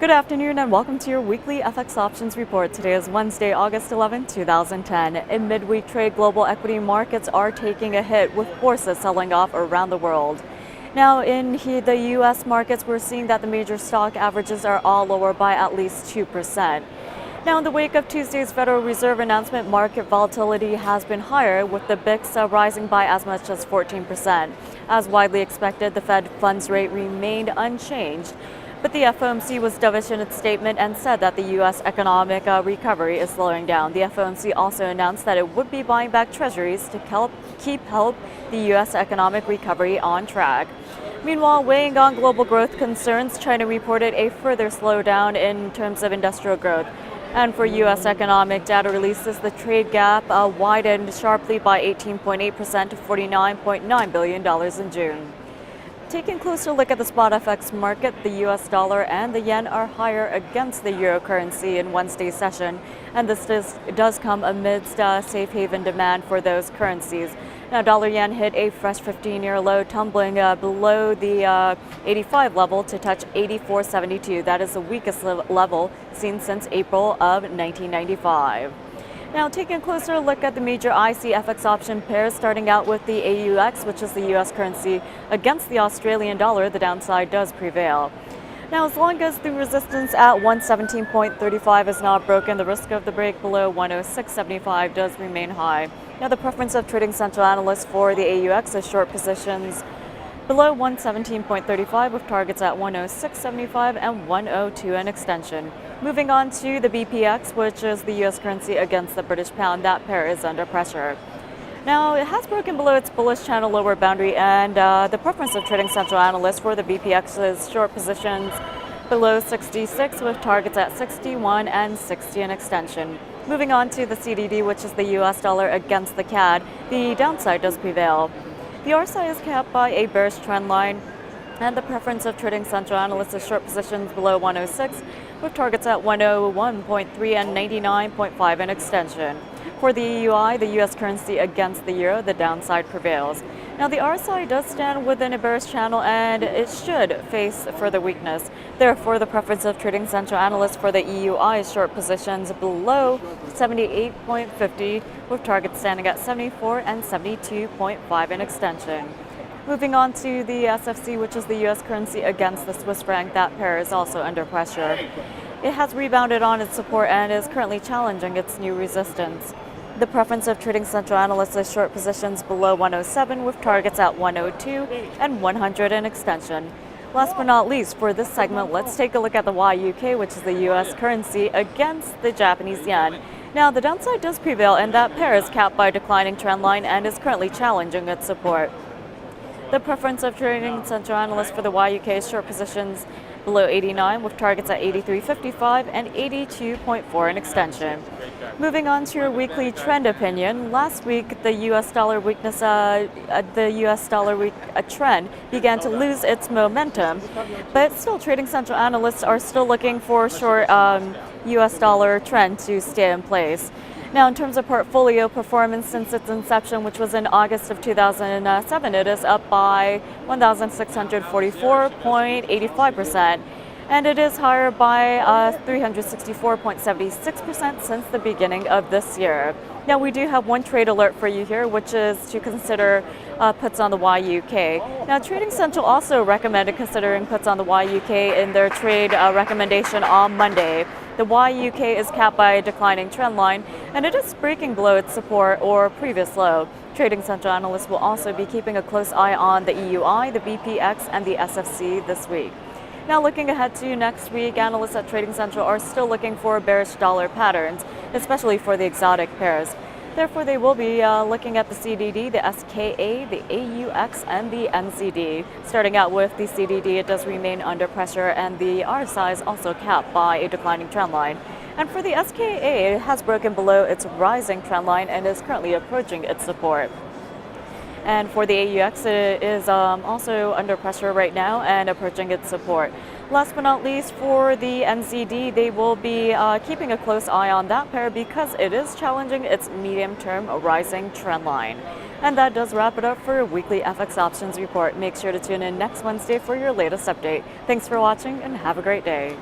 Good afternoon and welcome to your weekly FX options report. Today is Wednesday, August 11, 2010. In midweek trade, global equity markets are taking a hit with forces selling off around the world. Now in the U.S. markets, we're seeing that the major stock averages are all lower by at least 2%. Now, in the wake of Tuesday's Federal Reserve announcement, market volatility has been higher, with the VIX rising by as much as 14%. As widely expected, the Fed funds rate remained unchanged, but the FOMC was dovish in its statement and said that the U.S. economic recovery is slowing down. The FOMC also announced that it would be buying back treasuries to help the U.S. economic recovery on track. Meanwhile, weighing on global growth concerns, China reported a further slowdown in terms of industrial growth. And for U.S. economic data releases, the trade gap widened sharply by 18.8% to $49.9 billion in June. Taking a closer look at the spot FX market, the U.S. dollar and the yen are higher against the euro currency in Wednesday's session, and this does come amidst safe haven demand for those currencies. Now, dollar yen hit a fresh 15-year low, tumbling below the 85 level to touch 84.72. That is the weakest level seen since April of 1995. Now, taking a closer look at the major IC FX option pairs, starting out with the AUX, which is the U.S. currency, against the Australian dollar, the downside does prevail. Now, as long as the resistance at 117.35 is not broken, the risk of the break below 106.75 does remain high. Now, the preference of trading central analysts for the AUX is short positions below 117.35 with targets at 106.75 and 102 in extension. Moving on to the BPX, which is the U.S. currency against the British pound, that pair is under pressure. Now, it has broken below its bullish channel lower boundary, and the preference of trading central analysts for the BPX is short positions below 66 with targets at 61 and 60 in extension. Moving on to the CDD, which is the U.S. dollar against the CAD, the downside does prevail. The RSI is capped by a bearish trend line, and the preference of trading central analysts is short positions below 106 with targets at 101.3 and 99.5 in extension. For the EUI, the U.S. currency against the euro, the downside prevails. Now, the RSI does stand within a bearish channel and it should face further weakness. Therefore, the preference of trading central analysts for the EUI is short positions below 78.50 with targets standing at 74 and 72.5 in extension. Moving on to the SFC, which is the U.S. currency against the Swiss franc, that pair is also under pressure. It has rebounded on its support and is currently challenging its new resistance. The preference of trading central analysts is short positions below 107 with targets at 102 and 100 in extension. Last but not least, for this segment, let's take a look at the YUK, which is the U.S. currency against the Japanese yen. Now, the downside does prevail, and that pair is capped by a declining trend line and is currently challenging its support. The preference of trading central analysts for the YUK is short positions below 89 with targets at 83.55 and 82.4 in extension. Moving on to your weekly trend opinion, last week the U.S. dollar weakness, trend began to lose its momentum, but still trading central analysts are still looking for short U.S. dollar trend to stay in place. Now, in terms of portfolio performance since its inception, which was in August of 2007, it is up by 1,644.85%, and it is higher by 364.76% since the beginning of this year. Now, we do have one trade alert for you here, which is to consider puts on the YUK. Now, Trading Central also recommended considering puts on the YUK in their trade recommendation on Monday. The YUK is capped by a declining trend line, and it is breaking below its support or previous low. Trading Central analysts will also be keeping a close eye on the EUI, the BPX, and the SFC this week. Now, looking ahead to next week, analysts at Trading Central are still looking for bearish dollar patterns, especially for the exotic pairs. Therefore, they will be looking at the CDD, the SKA, the AUX, and the NZD. Starting out with the CDD, it does remain under pressure, and the RSI is also capped by a declining trend line. And for the SKA, it has broken below its rising trend line and is currently approaching its support. And for the AUX, it is also under pressure right now and approaching its support. Last but not least, for the NZD, they will be keeping a close eye on that pair because it is challenging its medium-term rising trend line. And that does wrap it up for your weekly FX options report. Make sure to tune in next Wednesday for your latest update. Thanks for watching and have a great day.